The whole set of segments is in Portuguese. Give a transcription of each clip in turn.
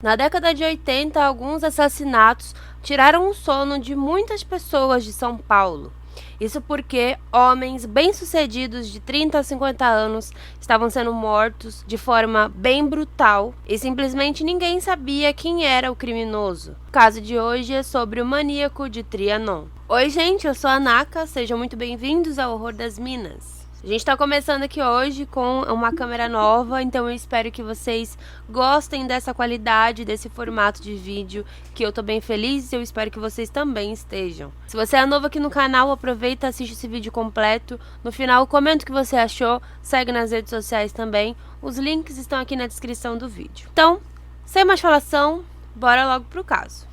Na década de 80, alguns assassinatos tiraram o sono de muitas pessoas de São Paulo. Isso porque homens bem-sucedidos de 30 a 50 anos estavam sendo mortos de forma bem brutal e simplesmente ninguém sabia quem era o criminoso. O caso de hoje é sobre o maníaco de Trianon. Oi gente, eu sou a Naka, sejam muito bem-vindos ao Horror das Minas. A gente está começando aqui hoje com uma câmera nova, então eu espero que vocês gostem dessa qualidade, desse formato de vídeo, que eu tô bem feliz e eu espero que vocês também estejam. Se você é novo aqui no canal, aproveita, assiste esse vídeo completo. No final, comenta o que você achou, segue nas redes sociais também. Os links estão aqui na descrição do vídeo. Então, sem mais falação, bora logo pro caso.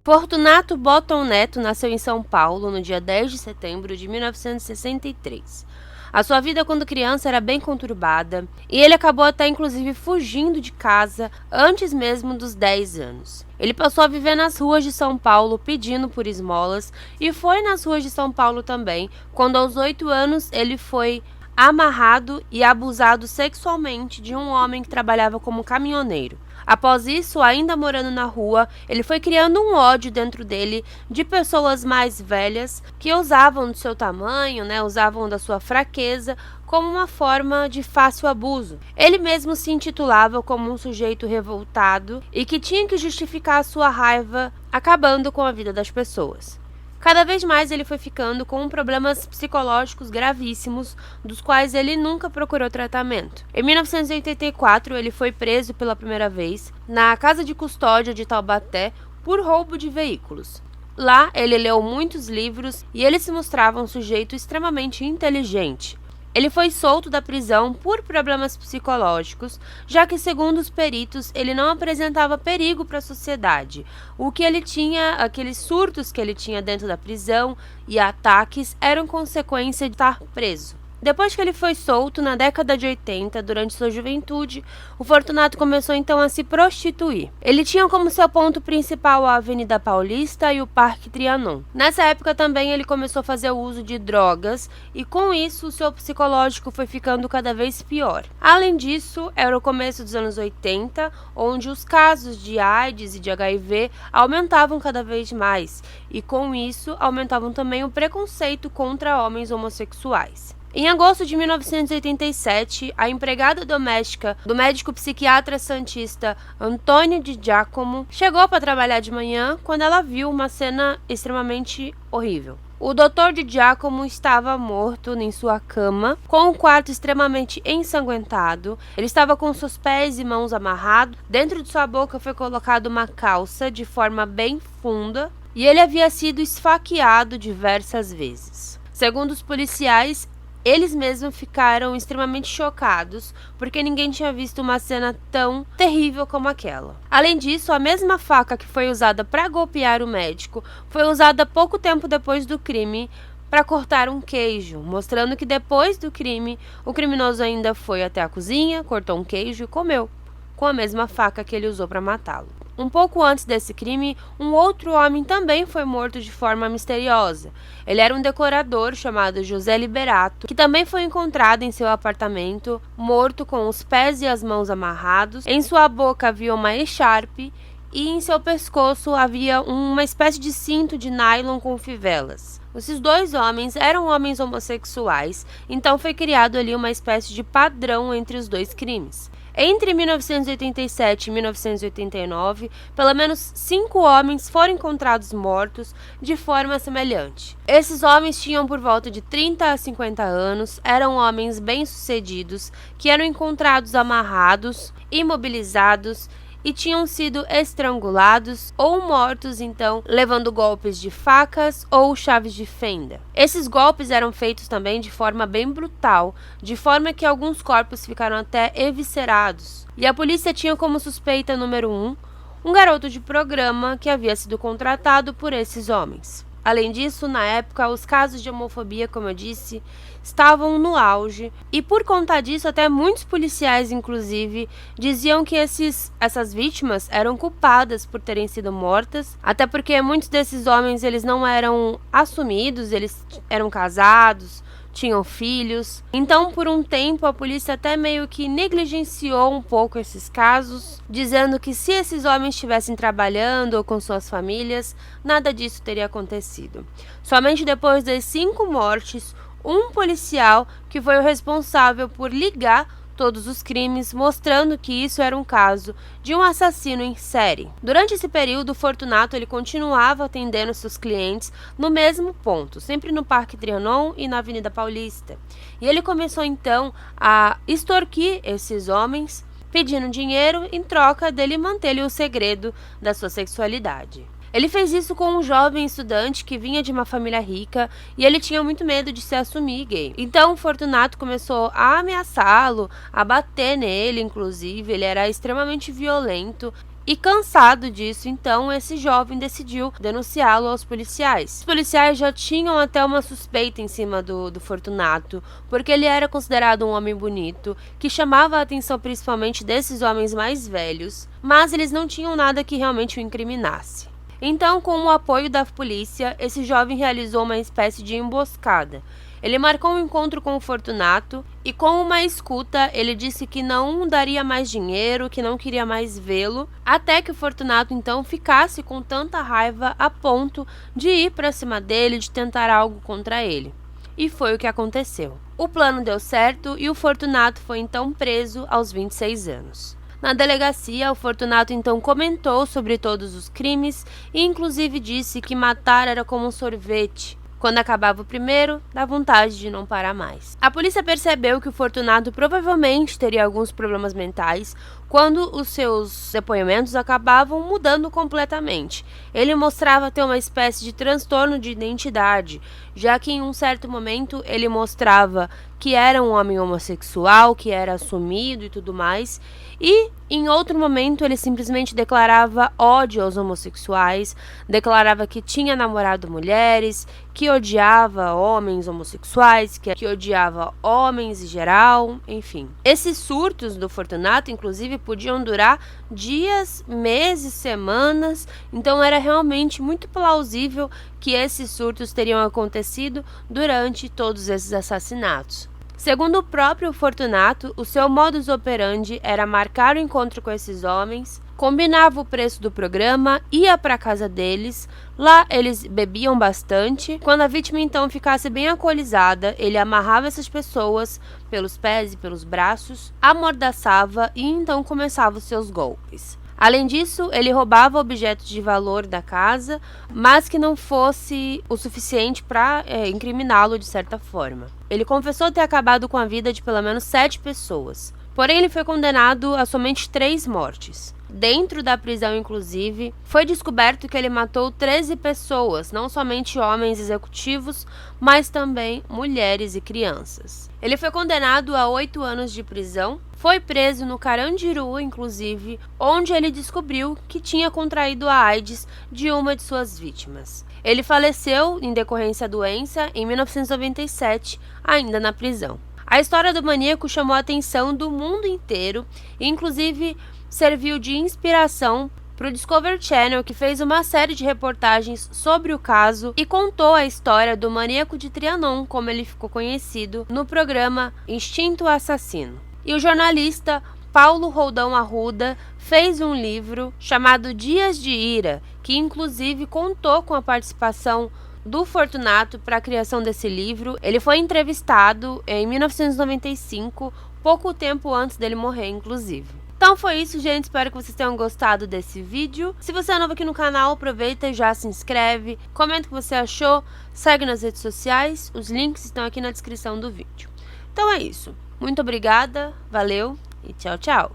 Fortunato Botton Neto nasceu em São Paulo no dia 10 de setembro de 1963. A sua vida quando criança era bem conturbada e ele acabou até inclusive fugindo de casa antes mesmo dos 10 anos. Ele passou a viver nas ruas de São Paulo pedindo por esmolas e foi nas ruas de São Paulo também quando aos 8 anos ele foi amarrado e abusado sexualmente de um homem que trabalhava como caminhoneiro. Após isso, ainda morando na rua, ele foi criando um ódio dentro dele de pessoas mais velhas que usavam do seu tamanho, usavam da sua fraqueza como uma forma de fácil abuso. Ele mesmo se intitulava como um sujeito revoltado e que tinha que justificar a sua raiva acabando com a vida das pessoas. Cada vez mais ele foi ficando com problemas psicológicos gravíssimos, dos quais ele nunca procurou tratamento. Em 1984, ele foi preso pela primeira vez na casa de custódia de Taubaté por roubo de veículos. Lá, ele leu muitos livros e ele se mostrava um sujeito extremamente inteligente. Ele foi solto da prisão por problemas psicológicos, já que, segundo os peritos, ele não apresentava perigo para a sociedade. O que ele tinha, aqueles surtos que ele tinha dentro da prisão e ataques, eram consequência de estar preso. Depois que ele foi solto, na década de 80, durante sua juventude, o Fortunato começou então a se prostituir. Ele tinha como seu ponto principal a Avenida Paulista e o Parque Trianon. Nessa época também ele começou a fazer o uso de drogas e com isso o seu psicológico foi ficando cada vez pior. Além disso, era o começo dos anos 80, onde os casos de AIDS e de HIV aumentavam cada vez mais e com isso aumentavam também o preconceito contra homens homossexuais. Em agosto de 1987, a empregada doméstica do médico psiquiatra santista Antônio Di Giacomo chegou para trabalhar de manhã quando ela viu uma cena extremamente horrível. O Dr. Di Giacomo estava morto em sua cama, com o quarto extremamente ensanguentado. Ele estava com seus pés e mãos amarrados. Dentro de sua boca foi colocada uma calça de forma bem funda e ele havia sido esfaqueado diversas vezes. Segundo os policiais, eles mesmos ficaram extremamente chocados, porque ninguém tinha visto uma cena tão terrível como aquela. Além disso, a mesma faca que foi usada para golpear o médico foi usada pouco tempo depois do crime para cortar um queijo, mostrando que depois do crime, o criminoso ainda foi até a cozinha, cortou um queijo e comeu, com a mesma faca que ele usou para matá-lo. Um pouco antes desse crime, um outro homem também foi morto de forma misteriosa. Ele era um decorador chamado José Liberato, que também foi encontrado em seu apartamento, morto com os pés e as mãos amarrados. Em sua boca havia uma echarpe e em seu pescoço havia uma espécie de cinto de nylon com fivelas. Esses dois homens eram homens homossexuais, então foi criado ali uma espécie de padrão entre os dois crimes. Entre 1987 e 1989, pelo menos 5 homens foram encontrados mortos de forma semelhante. Esses homens tinham por volta de 30 a 50 anos, eram homens bem-sucedidos, que eram encontrados amarrados, imobilizados e tinham sido estrangulados ou mortos, então, levando golpes de facas ou chaves de fenda. Esses golpes eram feitos também de forma bem brutal, de forma que alguns corpos ficaram até eviscerados. E a polícia tinha como suspeita número 1, um garoto de programa que havia sido contratado por esses homens. Além disso, na época, os casos de homofobia, como eu disse, estavam no auge, e por conta disso, até muitos policiais, inclusive, diziam que essas vítimas eram culpadas por terem sido mortas, até porque muitos desses homens eles não eram assumidos, eles eram casados, tinham filhos. Então, por um tempo, a polícia até meio que negligenciou um pouco esses casos, dizendo que se esses homens estivessem trabalhando ou com suas famílias, nada disso teria acontecido. Somente depois das 5 mortes, um policial que foi o responsável por ligar todos os crimes, mostrando que isso era um caso de um assassino em série. Durante esse período, Fortunato ele continuava atendendo seus clientes no mesmo ponto, sempre no Parque Trianon e na Avenida Paulista. E ele começou então a extorquir esses homens, pedindo dinheiro em troca dele manter-lhe o segredo da sua sexualidade. Ele fez isso com um jovem estudante que vinha de uma família rica e ele tinha muito medo de se assumir gay. Então, Fortunato começou a ameaçá-lo, a bater nele, inclusive. Ele era extremamente violento. E cansado disso, então, esse jovem decidiu denunciá-lo aos policiais. Os policiais já tinham até uma suspeita em cima do Fortunato, porque ele era considerado um homem bonito, que chamava a atenção principalmente desses homens mais velhos, mas eles não tinham nada que realmente o incriminasse. Então, com o apoio da polícia, esse jovem realizou uma espécie de emboscada. Ele marcou um encontro com o Fortunato e, com uma escuta, ele disse que não daria mais dinheiro, que não queria mais vê-lo, até que o Fortunato então ficasse com tanta raiva a ponto de ir para cima dele, de tentar algo contra ele. E foi o que aconteceu. O plano deu certo e o Fortunato foi então preso aos 26 anos. Na delegacia, o Fortunato então comentou sobre todos os crimes e inclusive disse que matar era como um sorvete. Quando acabava o primeiro, dá vontade de não parar mais. A polícia percebeu que o Fortunato provavelmente teria alguns problemas mentais quando os seus depoimentos acabavam mudando completamente. Ele mostrava ter uma espécie de transtorno de identidade, já que em um certo momento ele mostrava que era um homem homossexual, que era assumido e tudo mais, e em outro momento ele simplesmente declarava ódio aos homossexuais, declarava que tinha namorado mulheres, que odiava homens homossexuais, que odiava homens em geral, enfim. Esses surtos do Fortunato, inclusive, podiam durar dias, meses, semanas, então era realmente muito plausível que esses surtos teriam acontecido durante todos esses assassinatos. Segundo o próprio Fortunato, o seu modus operandi era marcar o encontro com esses homens, combinava o preço do programa, ia para a casa deles, lá eles bebiam bastante. Quando a vítima então ficasse bem alcoolizada, ele amarrava essas pessoas pelos pés e pelos braços, amordaçava e então começava os seus golpes. Além disso, ele roubava objetos de valor da casa, mas que não fosse o suficiente para incriminá-lo de certa forma. Ele confessou ter acabado com a vida de pelo menos 7 pessoas. Porém, ele foi condenado a somente 3 mortes. Dentro da prisão, inclusive, foi descoberto que ele matou 13 pessoas, não somente homens executivos, mas também mulheres e crianças. Ele foi condenado a 8 anos de prisão, foi preso no Carandiru, inclusive, onde ele descobriu que tinha contraído a AIDS de uma de suas vítimas. Ele faleceu em decorrência da doença em 1997, ainda na prisão. A história do maníaco chamou a atenção do mundo inteiro, e inclusive serviu de inspiração para o Discovery Channel, que fez uma série de reportagens sobre o caso e contou a história do maníaco de Trianon, como ele ficou conhecido, no programa Instinto Assassino. E o jornalista Paulo Roldão Arruda fez um livro chamado Dias de Ira, que inclusive contou com a participação do Fortunato para a criação desse livro. Ele foi entrevistado em 1995, pouco tempo antes dele morrer, inclusive. Então foi isso, gente. Espero que vocês tenham gostado desse vídeo. Se você é novo aqui no canal, aproveita e já se inscreve. Comenta o que você achou. Segue nas redes sociais. Os links estão aqui na descrição do vídeo. Então é isso. Muito obrigada. Valeu e tchau, tchau.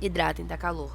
Hidratem, tá calor.